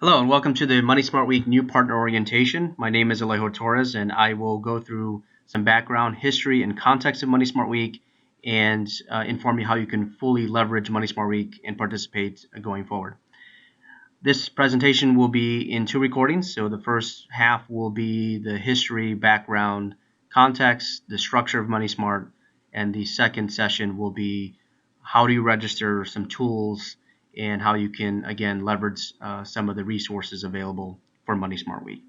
Hello and welcome to the Money Smart Week New Partner Orientation. My name is Alejo Torres and I will go through some background, history, and context of Money Smart Week and inform you how you can fully leverage Money Smart Week and participate going forward. This presentation will be in two recordings. So the first half will be the history, background, context, the structure of Money Smart, and the second session will be how do you register, some tools, and how you can, again, leverage some of the resources available for Money Smart Week.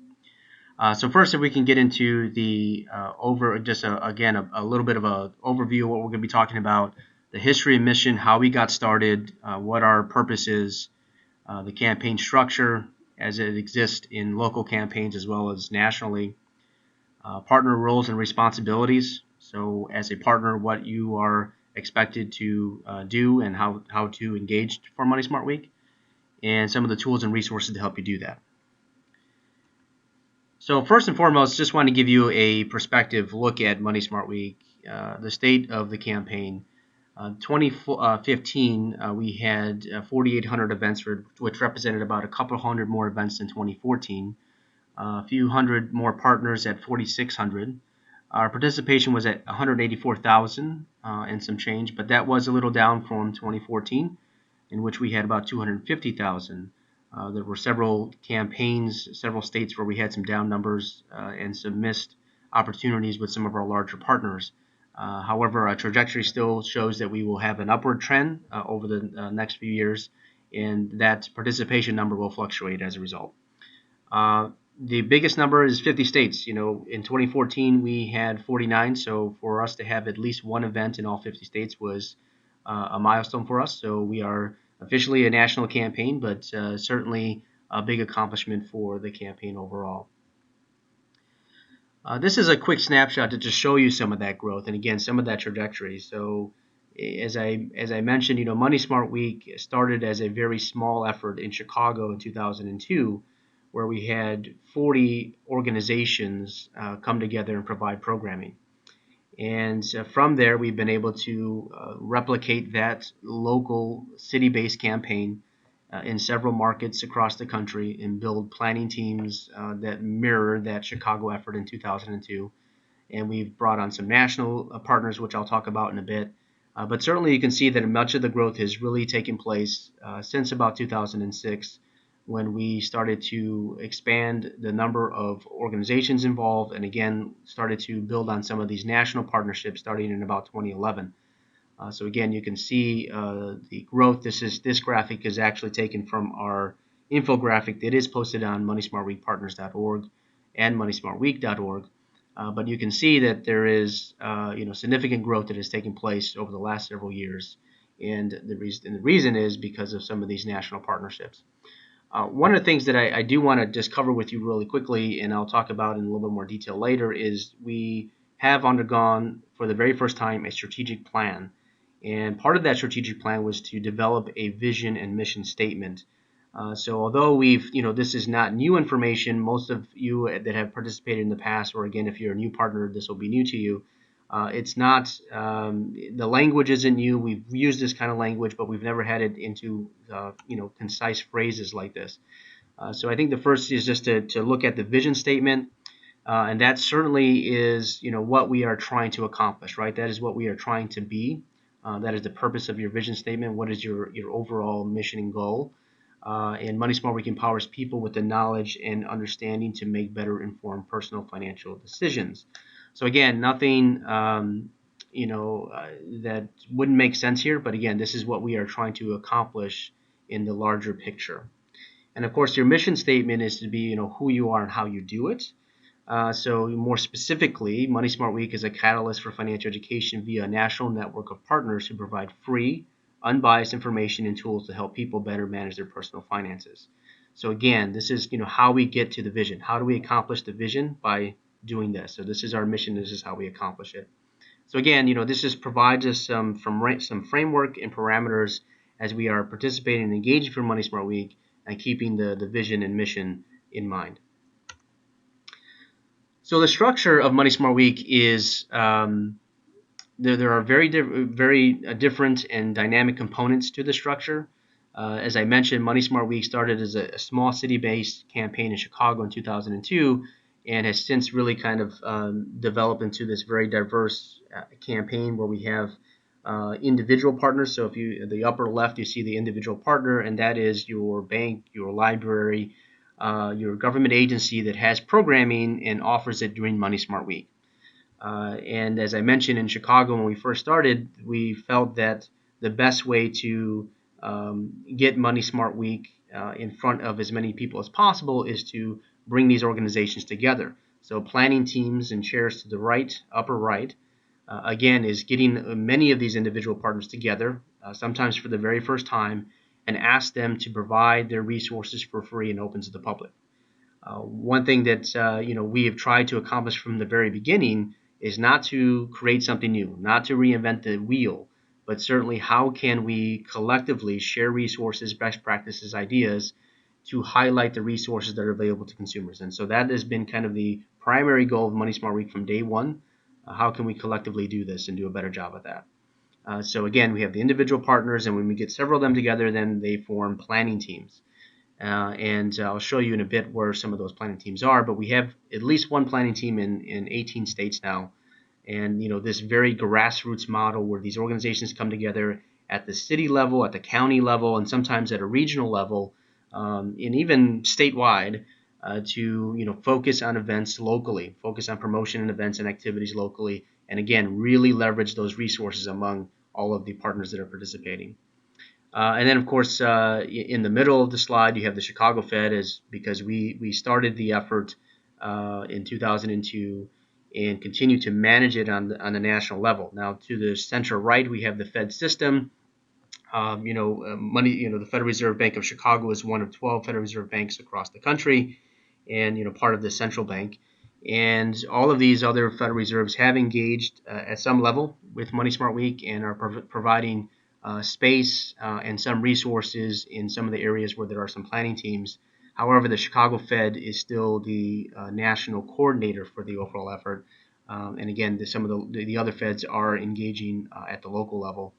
So first, if we can get into the again, a little bit of an overview of what we're going to be talking about, the history and mission, how we got started, what our purpose is, the campaign structure as it exists in local campaigns as well as nationally, partner roles and responsibilities. So as a partner, what you are expected to do and how to engage for Money Smart Week, and some of the tools and resources to help you do that. So first and foremost, just want to give you a perspective look at Money Smart Week, the state of the campaign. 2015, we had 4,800 events, which represented about a couple hundred more events than 2014. A few hundred more partners at 4,600. Our participation was at 184,000 and some change, but that was a little down from 2014, in which we had about 250,000. There were several campaigns, several states where we had some down numbers and some missed opportunities with some of our larger partners. However, our trajectory still shows that we will have an upward trend over the next few years, and that participation number will fluctuate as a result. The biggest number is 50 states. You know, in 2014 we had 49, so for us to have at least one event in all 50 states was a milestone for us. So we are officially a national campaign, but certainly a big accomplishment for the campaign overall. This is a quick snapshot to just show you some of that growth and again some of that trajectory. So as I mentioned, you know, Money Smart Week started as a very small effort in Chicago in 2002, where we had 40 organizations come together and provide programming. And from there, we've been able to replicate that local city-based campaign in several markets across the country and build planning teams that mirror that Chicago effort in 2002. And we've brought on some national partners, which I'll talk about in a bit. But certainly you can see that much of the growth has really taken place since about 2006, when we started to expand the number of organizations involved and again started to build on some of these national partnerships starting in about 2011. So again, you can see the growth. This graphic is actually taken from our infographic that is posted on moneysmartweekpartners.org and moneysmartweek.org. But you can see that there is significant growth that has taken place over the last several years, and the reason is because of some of these national partnerships. One of the things that I do want to just cover with you really quickly, and I'll talk about in a little bit more detail later, is we have undergone for the very first time a strategic plan. And part of that strategic plan was to develop a vision and mission statement. So although this is not new information, most of you that have participated in the past, or again, if you're a new partner, this will be new to you. It's not, the language isn't new. We've used this kind of language, but we've never had it into, concise phrases like this. So I think the first is just to look at the vision statement. And that certainly is, what we are trying to accomplish, right? That is what we are trying to be. That is the purpose of your vision statement. What is your overall mission and goal? And Money Smart Week empowers people with the knowledge and understanding to make better informed personal financial decisions. So again, nothing that wouldn't make sense here, but again, this is what we are trying to accomplish in the larger picture. And of course, your mission statement is to be, who you are and how you do it. So more specifically, Money Smart Week is a catalyst for financial education via a national network of partners who provide free, unbiased information and tools to help people better manage their personal finances. So again, this is how we get to the vision. How do we accomplish the vision? By doing this. So this is our mission. This is how we accomplish it. So again, this just provides us some framework and parameters as we are participating and engaging for Money Smart Week and keeping the vision and mission in mind. So the structure of Money Smart Week is there are very different and dynamic components to the structure. As I mentioned, Money Smart Week started as a small city-based campaign in Chicago in 2002, and has since really kind of developed into this very diverse campaign where we have individual partners. So if you, the upper left, you see the individual partner, and that is your bank, your library, your government agency that has programming and offers it during Money Smart Week. And as I mentioned, in Chicago, when we first started, we felt that the best way to get Money Smart Week in front of as many people as possible is to bring these organizations together. So planning teams and chairs to the right, upper right, again, is getting many of these individual partners together, sometimes for the very first time, and ask them to provide their resources for free and open to the public. One thing that we have tried to accomplish from the very beginning is not to create something new, not to reinvent the wheel, but certainly how can we collectively share resources, best practices, ideas to highlight the resources that are available to consumers. And so that has been kind of the primary goal of Money Smart Week from day one. How can we collectively do this and do a better job at that? So again, we have the individual partners, and when we get several of them together, then they form planning teams. And I'll show you in a bit where some of those planning teams are, but we have at least one planning team in 18 states now. And this very grassroots model where these organizations come together at the city level, at the county level, and sometimes at a regional level, and even statewide, to focus on events locally, focus on promotion and events and activities locally, and again, really leverage those resources among all of the partners that are participating. And then, of course, in the middle of the slide, you have the Chicago Fed, because we started the effort in 2002 and continue to manage it on the national level. Now, to the center right, we have the Fed system. The Federal Reserve Bank of Chicago is one of 12 Federal Reserve banks across the country, and part of the central bank. And all of these other Federal Reserves have engaged at some level with Money Smart Week and are providing space and some resources in some of the areas where there are some planning teams. However, the Chicago Fed is still the national coordinator for the overall effort. And again, some of the other feds are engaging at the local level,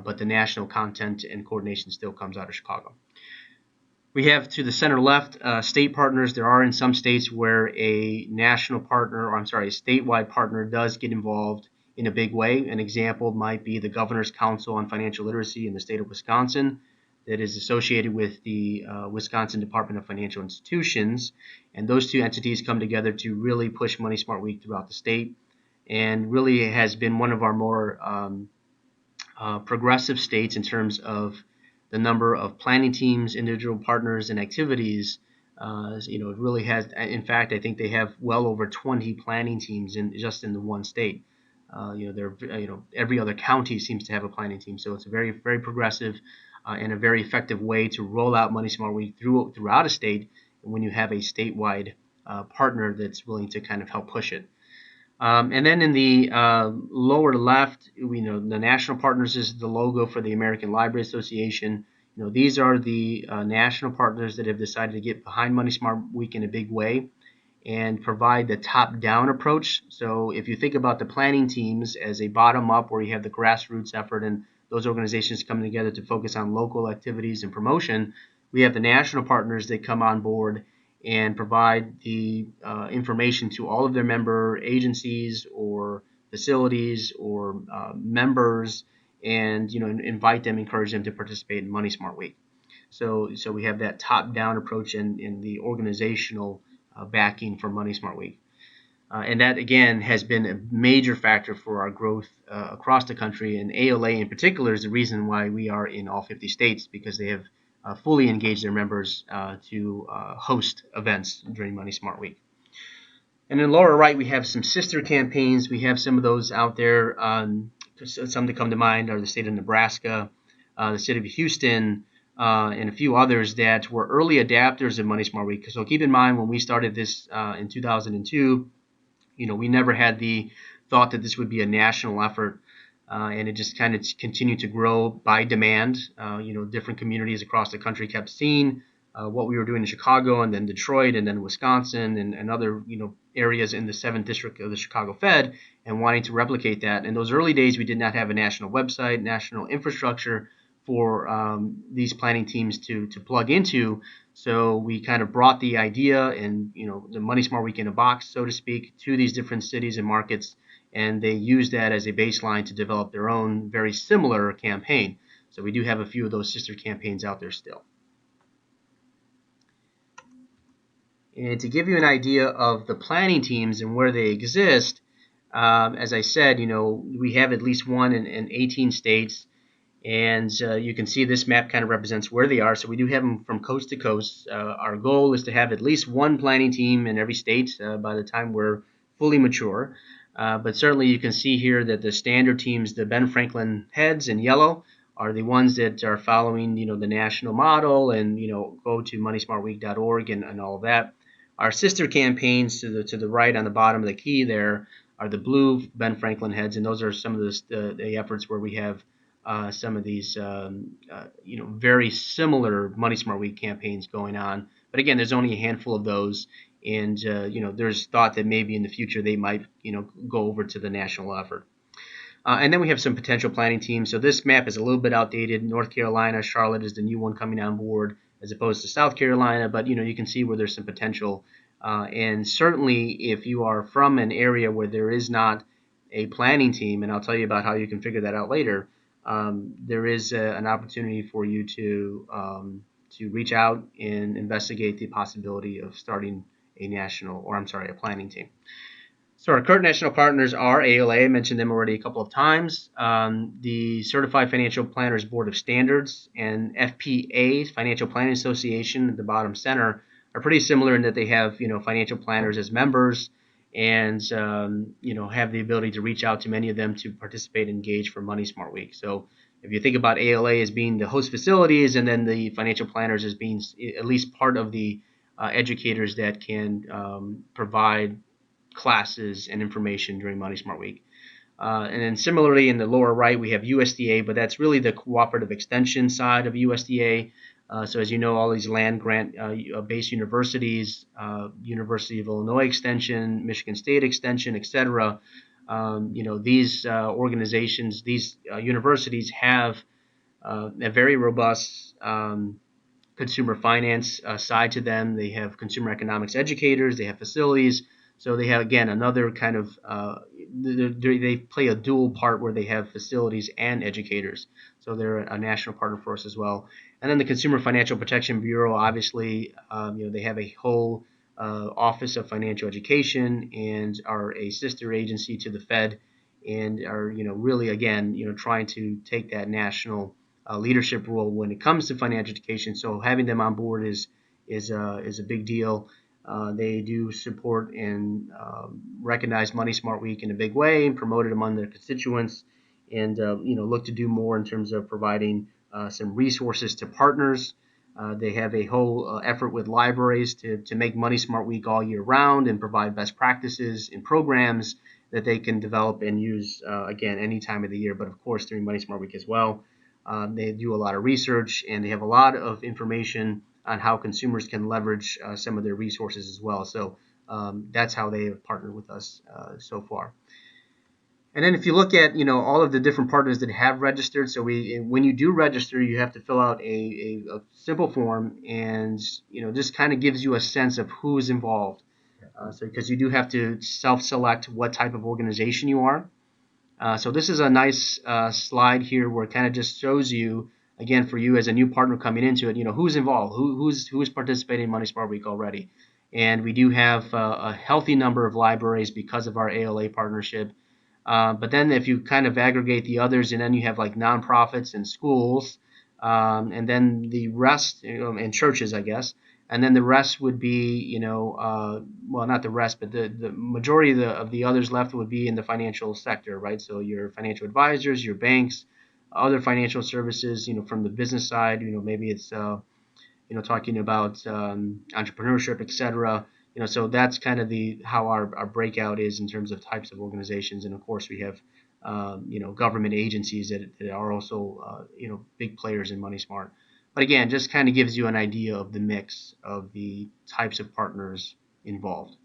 but the national content and coordination still comes out of Chicago. We have to the center left state partners. There are in some states where a national partner, or I'm sorry, a statewide partner does get involved in a big way. An example might be the Governor's Council on Financial Literacy in the state of Wisconsin that is associated with the Wisconsin Department of Financial Institutions. And those two entities come together to really push Money Smart Week throughout the state, and really has been one of our more progressive states in terms of the number of planning teams, individual partners, and activities. It really has. In fact, I think they have well over 20 planning teams just in the one state. Every other county seems to have a planning team, so it's a very, very progressive and a very effective way to roll out Money Smart Week throughout a state when you have a statewide partner that's willing to kind of help push it. And then in the lower left, the national partners is the logo for the American Library Association. These are the national partners that have decided to get behind Money Smart Week in a big way and provide the top-down approach. So if you think about the planning teams as a bottom-up, where you have the grassroots effort and those organizations coming together to focus on local activities and promotion, we have the national partners that come on board and provide the information to all of their member agencies or facilities or members, and invite them, encourage them to participate in Money Smart Week. So we have that top-down approach in the organizational backing for Money Smart Week. And that, again, has been a major factor for our growth across the country. And ALA in particular is the reason why we are in all 50 states, because they have fully engaged their members to host events during Money Smart Week. And in the lower right, we have some sister campaigns. We have some of those out there. Some that come to mind are the state of Nebraska, the city of Houston, and a few others that were early adapters of Money Smart Week. So keep in mind, when we started this in 2002, we never had the thought that this would be a national effort, and it just kind of continued to grow by demand. Different communities across the country kept seeing what we were doing in Chicago, and then Detroit, and then Wisconsin, and other areas in the 7th District of the Chicago Fed, and wanting to replicate that. In those early days, we did not have a national website, national infrastructure for these planning teams to plug into. So we kind of brought the idea and the Money Smart Week in a box, so to speak, to these different cities and markets, and they used that as a baseline to develop their own very similar campaign. So we do have a few of those sister campaigns out there still. And to give you an idea of the planning teams and where they exist, as I said, we have at least one in 18 states. And you can see this map kind of represents where they are. So we do have them from coast to coast. Our goal is to have at least one planning team in every state by the time we're fully mature. But certainly you can see here that the standard teams, the Ben Franklin heads in yellow, are the ones that are following, the national model and, go to moneysmartweek.org and all of that. Our sister campaigns to the right on the bottom of the key there are the blue Ben Franklin heads, and those are some of the efforts where we have some of these very similar Money Smart Week campaigns going on. But again, there's only a handful of those, and there's thought that maybe in the future they might go over to the national effort. And then we have some potential planning teams. So this map is a little bit outdated. North Carolina, Charlotte is the new one coming on board as opposed to South Carolina, but you can see where there's some potential. And certainly if you are from an area where there is not a planning team, and I'll tell you about how you can figure that out later, there is an opportunity for you to reach out and investigate the possibility of starting a planning team. So our current national partners are ALA. I mentioned them already a couple of times. The Certified Financial Planners Board of Standards and FPA, Financial Planning Association, at the bottom center, are pretty similar in that they have financial planners as members, and have the ability to reach out to many of them to participate and engage for Money Smart Week. So if you think about ALA as being the host facilities, and then the financial planners as being at least part of the educators that can provide classes and information during Money Smart Week. And then similarly in the lower right we have USDA, but that's really the cooperative extension side of USDA. So as you know, all these land grant based universities, University of Illinois Extension, Michigan State Extension, etc. These organizations, these universities have a very robust consumer finance side to them. They have consumer economics educators, they have facilities. So they have, again, another kind of, they play a dual part where they have facilities and educators. So they're a national partner for us as well. And then the Consumer Financial Protection Bureau, obviously, they have a whole Office of Financial Education and are a sister agency to the Fed, and are, really, again, trying to take that national leadership role when it comes to financial education. So having them on board is a big deal. They do support and recognize Money Smart Week in a big way and promote it among their constituents, and look to do more in terms of providing some resources to partners. They have a whole effort with libraries to make Money Smart Week all year round and provide best practices and programs that they can develop and use, again, any time of the year, but of course during Money Smart Week as well. They do a lot of research, and they have a lot of information on how consumers can leverage some of their resources as well. So that's how they have partnered with us so far. And then if you look at all of the different partners that have registered, so when you do register, you have to fill out a simple form, and just kind of gives you a sense of who is involved. So because you do have to self-select what type of organization you are. So this is a nice slide here where it kind of just shows you, again, for you as a new partner coming into it, who's involved, who's participating in Money Smart Week already. And we do have a healthy number of libraries because of our ALA partnership. But then if you kind of aggregate the others, and then you have like nonprofits and schools, and then the rest, and churches, I guess. And then the rest would be, well, not the rest, but the majority of the others left would be in the financial sector, right? So your financial advisors, your banks, other financial services, from the business side, maybe it's, talking about entrepreneurship, etc. So that's kind of how our breakout is in terms of types of organizations. And of course, we have, government agencies that are also, big players in Money Smart. But again, just kind of gives you an idea of the mix of the types of partners involved.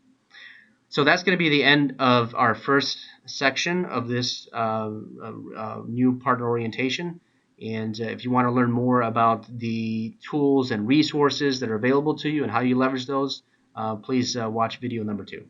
So that's going to be the end of our first section of this new partner orientation. And if you want to learn more about the tools and resources that are available to you and how you leverage those, please watch video number 2.